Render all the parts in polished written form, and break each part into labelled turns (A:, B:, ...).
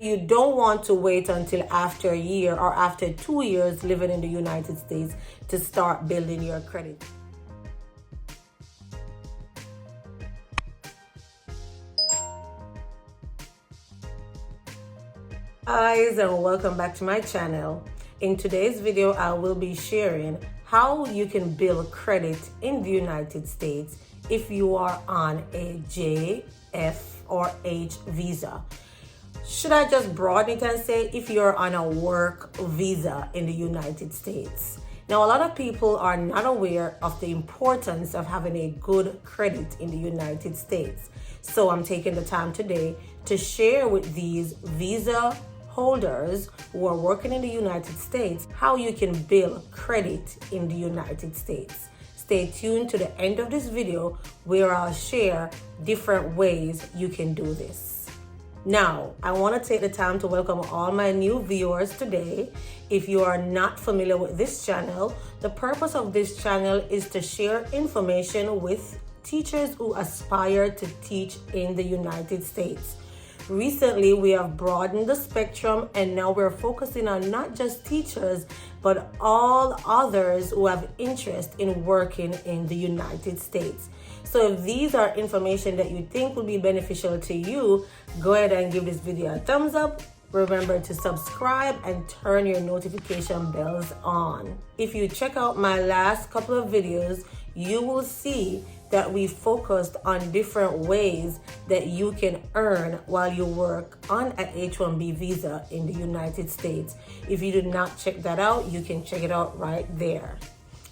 A: You don't want to wait until after a year or after 2 years living in the United States to start building your credit. Guys, and welcome back to my channel. In today's video, I will be sharing how you can build credit in the United States if you are on a J, F, or H visa. Should I just broaden it and say if you're on a work visa in the United States? Now, a lot of people are not aware of the importance of having a good credit in the United States. So I'm taking the time today to share with these visa holders who are working in the United States how you can build credit in the United States. Stay tuned to the end of this video where I'll share different ways you can do this. Now, I want to take the time to welcome all my new viewers today. If you are not familiar with this channel, the purpose of this channel is to share information with teachers who aspire to teach in the United States. Recently, we have broadened the spectrum and now we're focusing on not just teachers, but all others who have interest in working in the United States. So if these are information that you think will be beneficial to you, go ahead and give this video a thumbs up. Remember to subscribe and turn your notification bells on. If you check out my last couple of videos, you will see that we focused on different ways that you can earn while you work on an H-1B visa in the United States. If you did not check that out, you can check it out right there.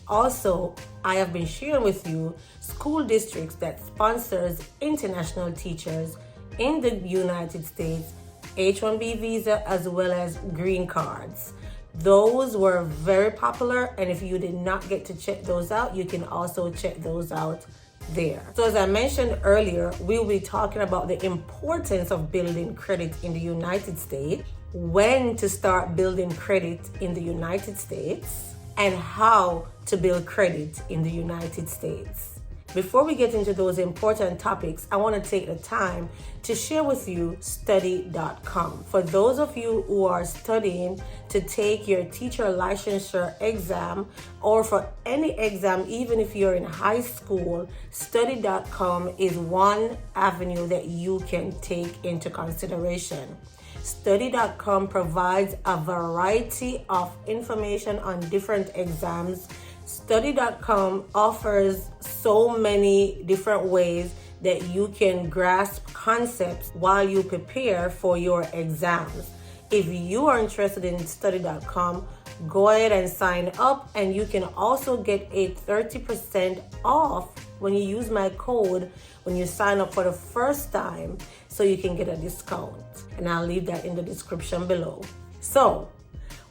A: Also, I have been sharing with you school districts that sponsors international teachers in the United States, H-1B visa, as well as green cards. Those were very popular, and if you did not get to check those out, you can also check those out there. So as I mentioned earlier, we will be talking about the importance of building credit in the United States, when to start building credit in the United States, and how to build credit in the United States. Before we get into those important topics, I want to take the time to share with you study.com. For those of you who are studying to take your teacher licensure exam or for any exam, even if you're in high school, study.com is one avenue that you can take into consideration. Study.com provides a variety of information on different exams. Study.com offers so many different ways that you can grasp concepts while you prepare for your exams. If you are interested in study.com, go ahead and sign up, and you can also get a 30% off when you use my code when you sign up for the first time, so you can get a discount, and I'll leave that in the description below. So,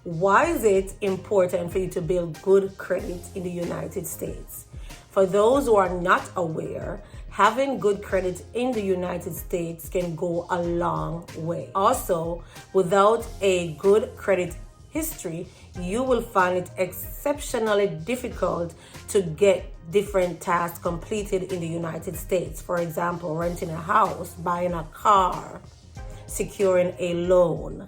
A: why is it important for you to build good credit in the United States? For those who are not aware, having good credit in the United States can go a long way. Also, without a good credit history, you will find it exceptionally difficult to get different tasks completed in the United States. For example, renting a house, buying a car, securing a loan.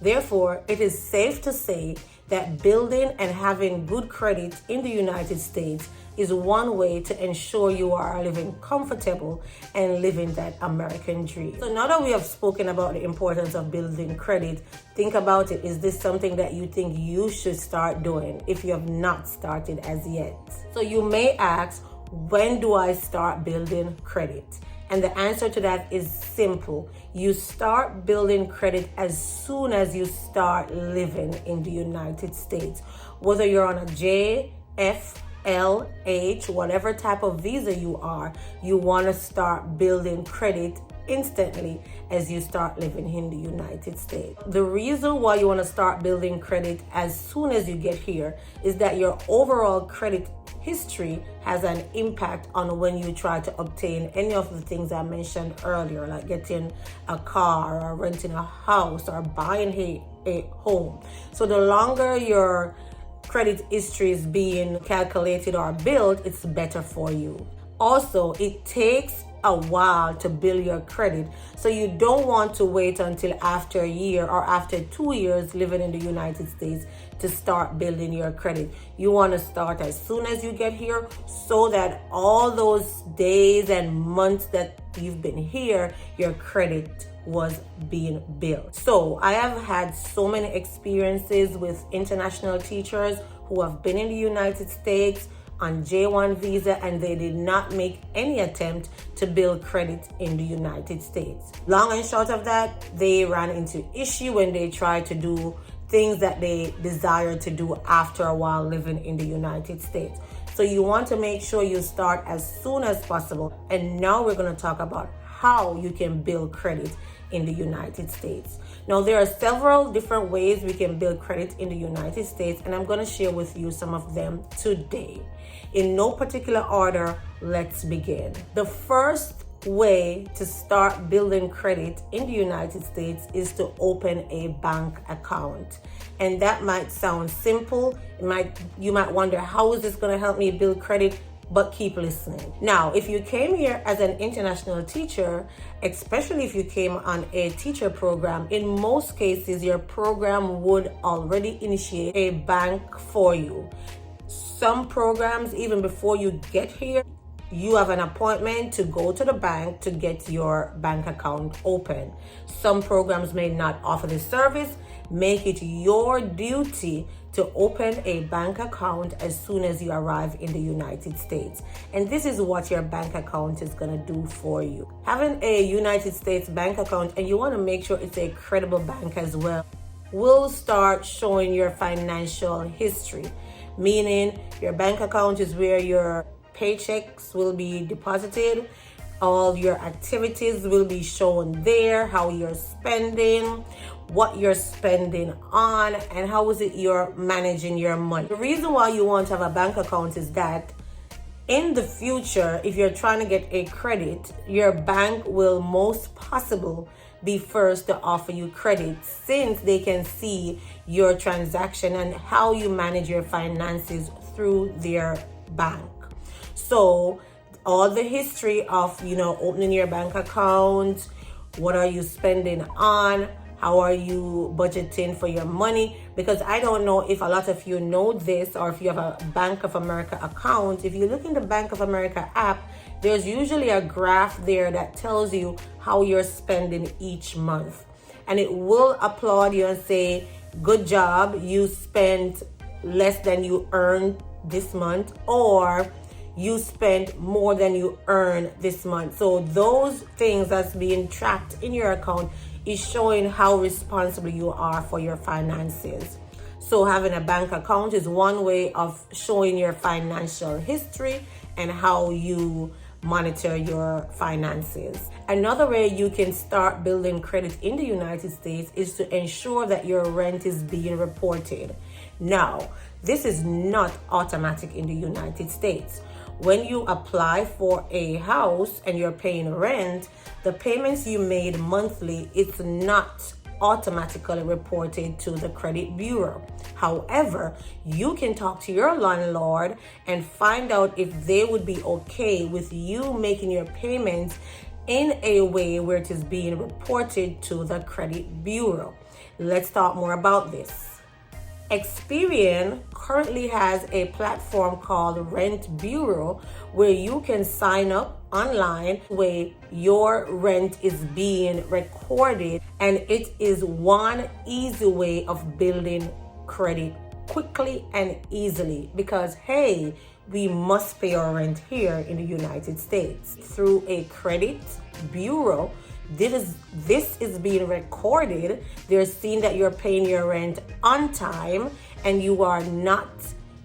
A: Therefore, it is safe to say that building and having good credit in the United States is one way to ensure you are living comfortable and living that American dream. So now that we have spoken about the importance of building credit, think about it. Is this something that you think you should start doing if you have not started as yet? So you may ask, when do I start building credit? And the answer to that is simple. You start building credit as soon as you start living in the United States. Whether you're on a J, F, L, H, whatever type of visa you are, you want to start building credit instantly as you start living in the United States. The reason why you want to start building credit as soon as you get here is that your overall credit history has an impact on when you try to obtain any of the things I mentioned earlier, like getting a car or renting a house or buying a home. So the longer your credit history is being calculated or built, it's better for you. Also, it takes a while to build your credit. So you don't want to wait until after a year or after 2 years living in the United States to start building your credit. You want to start as soon as you get here, so that all those days and months that you've been here, your credit was being built. So I have had so many experiences with international teachers who have been in the United States on J1 visa, and they did not make any attempt to build credit in the United States. Long and short of that, they ran into issue when they tried to do things that they desired to do after a while living in the United States. So you want to make sure you start as soon as possible. And now we're going to talk about how you can build credit in the United States. Now, there are several different ways we can build credit in the United States, and I'm going to share with you some of them today. In no particular order, let's begin. The first way to start building credit in the United States is to open a bank account. And that might sound simple. You might wonder, how is this going to help me build credit? But keep listening. Now, if you came here as an international teacher, especially if you came on a teacher program, in most cases, your program would already initiate a bank for you. Some programs, even before you get here, you have an appointment to go to the bank to get your bank account open. Some programs may not offer this service. Make it your duty to open a bank account as soon as you arrive in the United States. And this is what your bank account is going to do for you. Having a United States bank account, and you want to make sure it's a credible bank as well, will start showing your financial history. Meaning your bank account is where your paychecks will be deposited. All your activities will be shown there, how you're spending, what you're spending on, and how is it you're managing your money. The reason why you want to have a bank account is that in the future, if you're trying to get a credit, your bank will most possible be first to offer you credit, since they can see your transaction and how you manage your finances through their bank. So all the history of, opening your bank account, what are you spending on, how are you budgeting for your money? Because I don't know if a lot of you know this, or if you have a Bank of America account. If you look in the Bank of America app, there's usually a graph there that tells you how you're spending each month. And it will applaud you and say, good job, you spent less than you earned this month, or you spent more than you earn this month. So those things that's being tracked in your account is showing how responsible you are for your finances. So having a bank account is one way of showing your financial history and how you monitor your finances. Another way you can start building credit in the United States is to ensure that your rent is being reported. Now, this is not automatic in the United States. When you apply for a house and you're paying rent, the payments you made monthly, it's not automatically reported to the credit bureau. However, you can talk to your landlord and find out if they would be okay with you making your payments in a way where it is being reported to the credit bureau. Let's talk more about this. Experian currently has a platform called Rent Bureau, where you can sign up online where your rent is being recorded, and it is one easy way of building credit quickly and easily, because hey, we must pay our rent here in the United States. Through a credit bureau, this is being recorded. They're seeing that you're paying your rent on time and you are not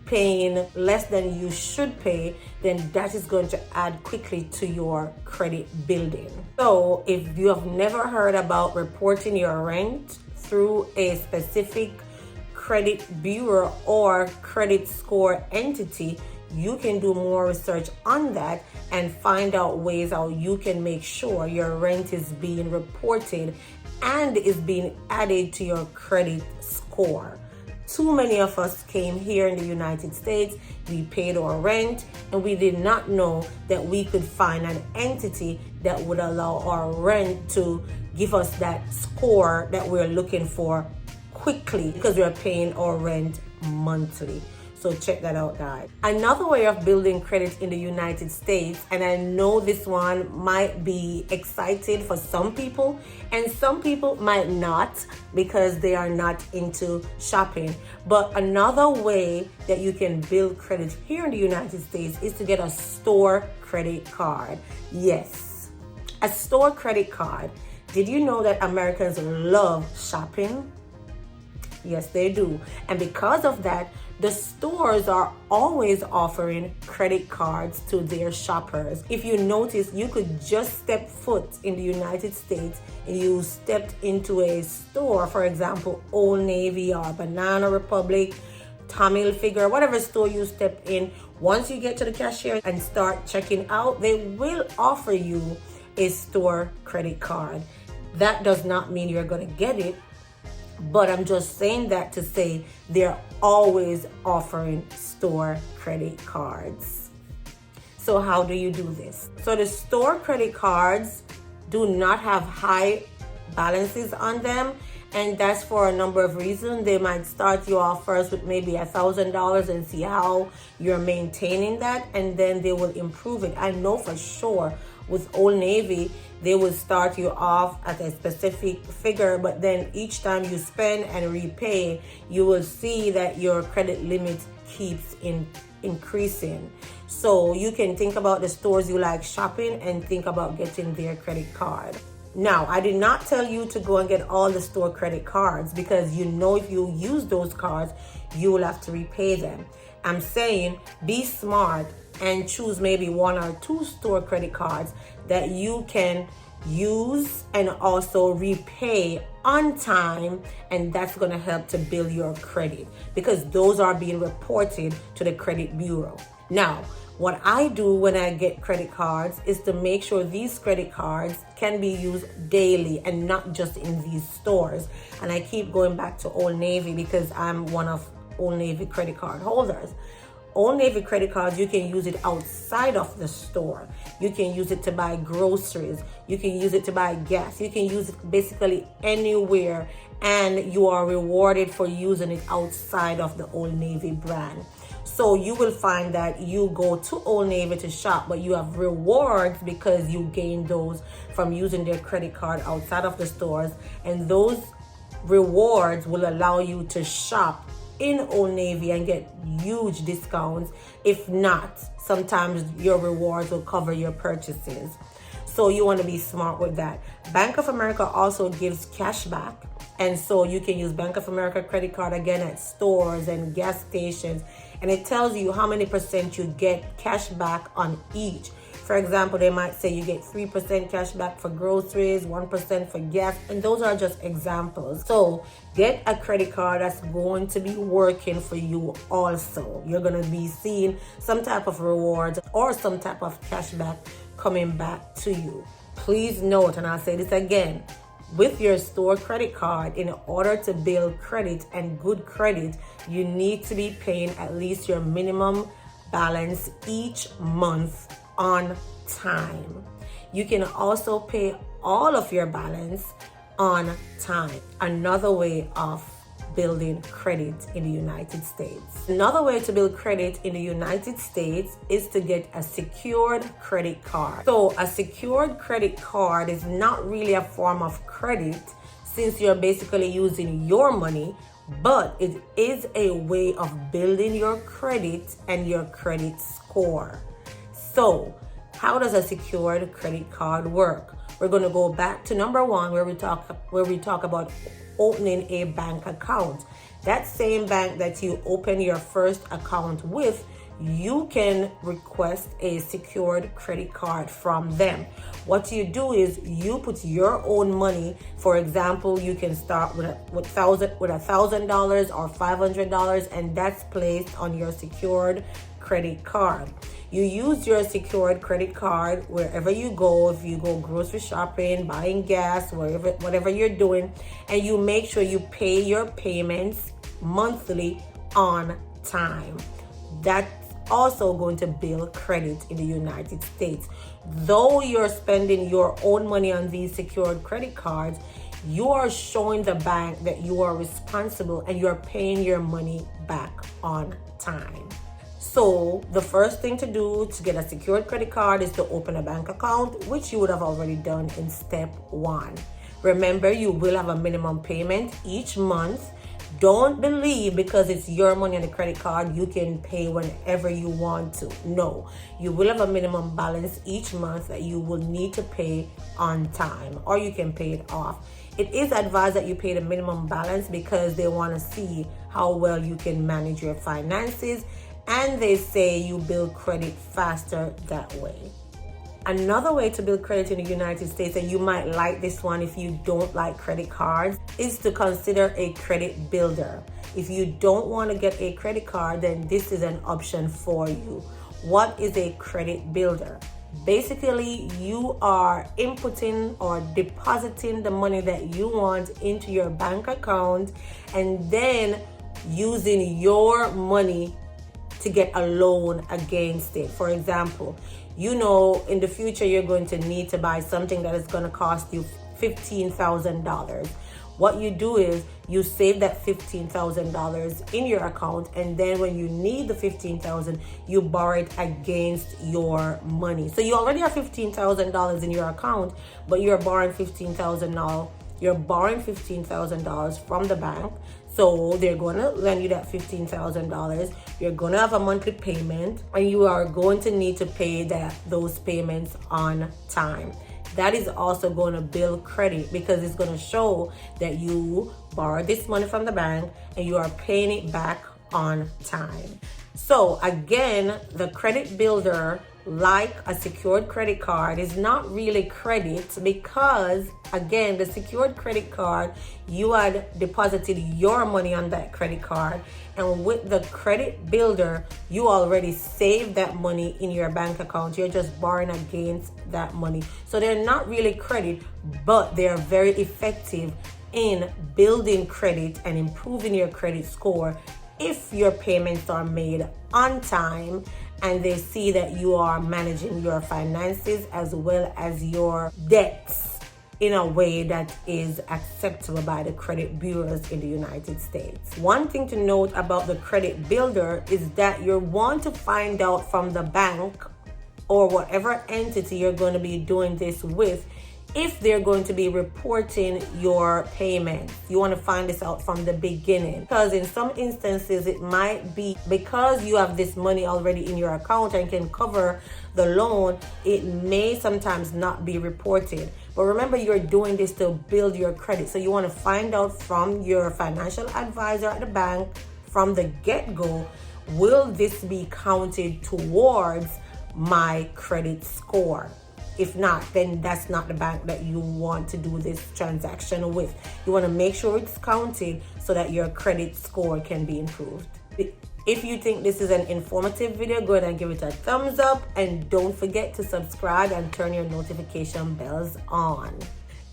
A: paying less than you should pay, then that is going to add quickly to your credit building. So if you have never heard about reporting your rent through a specific credit bureau or credit score entity, you can do more research on that and find out ways how you can make sure your rent is being reported and is being added to your credit score. Too many of us came here in the United States, we paid our rent, and we did not know that we could find an entity that would allow our rent to give us that score that we're looking for quickly, because we're paying our rent monthly. So check that out, guys. Another way of building credit in the United States, and I know this one might be excited for some people and some people might not because they are not into shopping. But another way that you can build credit here in the United States is to get a store credit card. Yes, a store credit card. Did you know that Americans love shopping? Yes, they do. And because of that, the stores are always offering credit cards to their shoppers. If you notice, you could just step foot in the United States and you stepped into a store, for example, Old Navy or Banana Republic, Tommy Hilfiger, whatever store you step in. Once you get to the cashier and start checking out, they will offer you a store credit card. That does not mean you're going to get it, but I'm just saying that to say they're always offering store credit cards. So how do you do this? So the store credit cards do not have high balances on them, and that's for a number of reasons. They might start you off first with maybe $1,000 and see how you're maintaining that, and then they will improve it. I know for sure with Old Navy, they will start you off at a specific figure, but then each time you spend and repay, you will see that your credit limit keeps increasing. So you can think about the stores you like shopping and think about getting their credit card. Now, I did not tell you to go and get all the store credit cards because you know if you use those cards, you will have to repay them. I'm saying be smart and choose maybe 1 or 2 store credit cards that you can use and also repay on time, and that's going to help to build your credit because those are being reported to the credit bureau. Now, what I do when I get credit cards is to make sure these credit cards can be used daily and not just in these stores. And I keep going back to Old Navy because I'm one of Old Navy credit card holders. Old Navy credit cards, you can use it outside of the store. You can use it to buy groceries. You can use it to buy gas. You can use it basically anywhere, and you are rewarded for using it outside of the Old Navy brand. So you will find that you go to Old Navy to shop, but you have rewards because you gain those from using their credit card outside of the stores. And those rewards will allow you to shop in Old Navy and get huge discounts. If not, sometimes your rewards will cover your purchases. So you want to be smart with that. Bank of America also gives cash back. And so you can use Bank of America credit card again at stores and gas stations. And it tells you how many % you get cash back on each. For example, they might say you get 3% cash back for groceries, 1% for gas, and those are just examples. So get a credit card that's going to be working for you also. You're going to be seeing some type of rewards or some type of cash back coming back to you. Please note, and I'll say this again, with your store credit card, in order to build credit and good credit, you need to be paying at least your minimum balance each month on time. You can also pay all of your balance on time. Another way of building credit in the United States. Another way to build credit in the United States is to get a secured credit card. So a secured credit card is not really a form of credit since you're basically using your money, but it is a way of building your credit and your credit score. So how does a secured credit card work? We're going to go back to number 1 where we talk about opening a bank account. That same bank that you open your first account with, you can request a secured credit card from them. What you do is you put your own money. For example, you can start with $1,000 or $500, and that's placed on your secured credit card. You use your secured credit card wherever you go. If you go grocery shopping, buying gas, whatever you're doing, and you make sure you pay your payments monthly on time. That's also going to build credit in the United States. Though you're spending your own money on these secured credit cards, you are showing the bank that you are responsible and you're paying your money back on time. So the first thing to do to get a secured credit card is to open a bank account, which you would have already done in step 1. Remember, you will have a minimum payment each month. Don't believe because it's your money on the credit card, you can pay whenever you want to. No, you will have a minimum balance each month that you will need to pay on time, or you can pay it off. It is advised that you pay the minimum balance because they want to see how well you can manage your finances, and they say you build credit faster that way. Another way to build credit in the United States, and you might like this one if you don't like credit cards, is to consider a credit builder. If you don't want to get a credit card, then this is an option for you. What is a credit builder? Basically, you are inputting or depositing the money that you want into your bank account and then using your money to get a loan against it. For example, you know in the future you're going to need to buy something that is going to cost you $15,000. What you do is you save that $15,000 in your account, and then when you need the $15,000, you borrow it against your money. So you already have $15,000 in your account, but you're borrowing $15,000. You're borrowing $15,000 from the bank. So they're going to lend you that $15,000. You're going to have a monthly payment, and you are going to need to pay those payments on time. That is also going to build credit because it's going to show that you borrowed this money from the bank and you are paying it back on time. So again, the credit builder, like a secured credit card, is not really credit because, again, the secured credit card, you had deposited your money on that credit card, and with the credit builder, you already saved that money in your bank account. You're just borrowing against that money. So they're not really credit, but they're very effective in building credit and improving your credit score if your payments are made on time and they see that you are managing your finances as well as your debts in a way that is acceptable by the credit bureaus in the United States. One thing to note about the credit builder is that you want to find out from the bank or whatever entity you're going to be doing this with if they're going to be reporting your payments. You want to find this out from the beginning, because in some instances it might be because you have this money already in your account and can cover the loan, it may sometimes not be reported. But remember, you're doing this to build your credit. So you want to find out from your financial advisor at the bank from the get-go, will this be counted towards my credit score? If not, then that's not the bank that you want to do this transaction with. You want to make sure it's counted so that your credit score can be improved. If you think this is an informative video, go ahead and give it a thumbs up, and don't forget to subscribe and turn your notification bells on.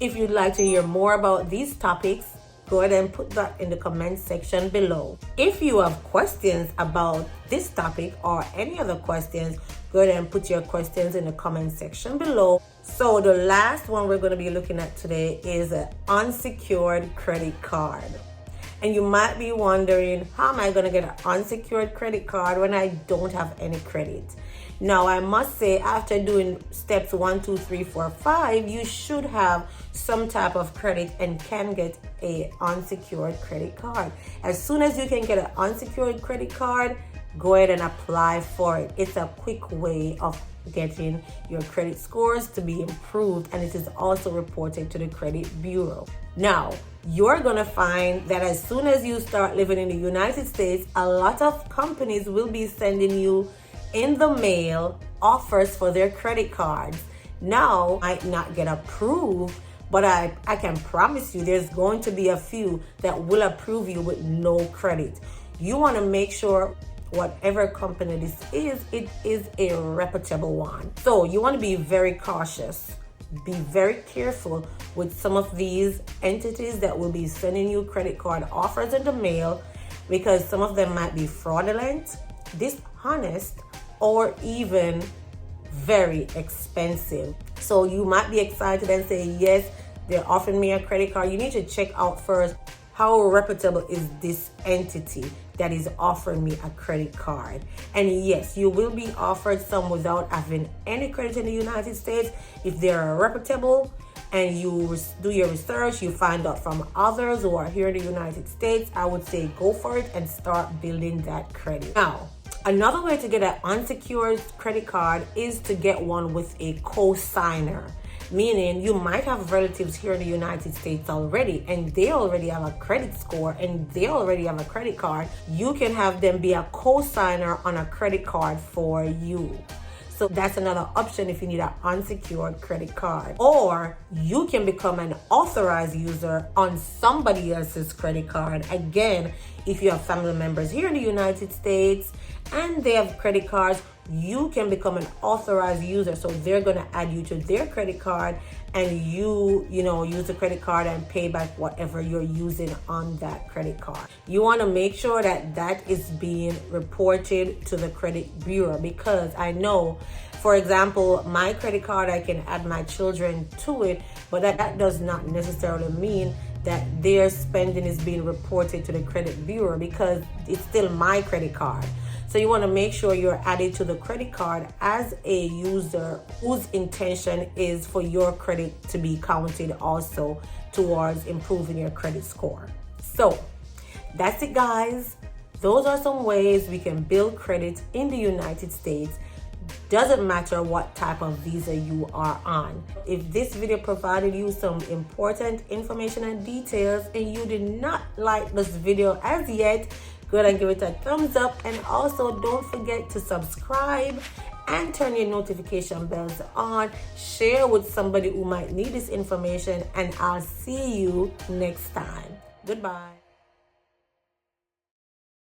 A: If you'd like to hear more about these topics, go ahead and put that in the comment section below. If you have questions about this topic or any other questions, go ahead and put your questions in the comment section below. So the last one we're going to be looking at today is an unsecured credit card. And you might be wondering, how am I going to get an unsecured credit card when I don't have any credit? Now, I must say, after doing steps 1, 2, 3, 4, 5, you should have some type of credit and can get an unsecured credit card. As soon as you can get an unsecured credit card, go ahead and apply for it. It's a quick way of getting your credit scores to be improved, and it is also reported to the credit bureau. Now, you're going to find that as soon as you start living in the United States, a lot of companies will be sending you in the mail offers for their credit cards. Now, might not get approved, but I can promise you there's going to be a few that will approve you with no credit. You want to make sure whatever company this is, it is a reputable one. So you want to be very cautious. Be very careful with some of these entities that will be sending you credit card offers in the mail. because some of them might be fraudulent, dishonest, or even very expensive. So you might be excited and say, yes, they're offering me a credit card. You need to check out first, how reputable is this entity that is offering me a credit card? And yes, you will be offered some without having any credit in the United States. If they are reputable and you do your research, you find out from others who are here in the United States, I would say go for it and start building that credit. Now, another way to get an unsecured credit card is to get one with a co-signer. Meaning you might have relatives here in the United States already, and they already have a credit score and they already have a credit card. You can have them be a co-signer on a credit card for you. So that's another option if you need an unsecured credit card. Or you can become an authorized user on somebody else's credit card. Again, if you have family members here in the United States and they have credit cards, you can become an authorized user. So they're going to add you to their credit card, and you use the credit card and pay back whatever you're using on that credit card. You want to make sure that that is being reported to the credit bureau, because I know, for example, my credit card, I can add my children to it, but that does not necessarily mean that their spending is being reported to the credit bureau, because it's still my credit card. So you want to make sure you're added to the credit card as a user whose intention is for your credit to be counted also towards improving your credit score. So that's it, guys. Those are some ways we can build credit in the United States. Doesn't matter what type of visa you are on. If this video provided you some important information and details and you did not like this video as yet, go ahead and give it a thumbs up, and also don't forget to subscribe and turn your notification bells on. Share with somebody who might need this information, and I'll see you next time. Goodbye.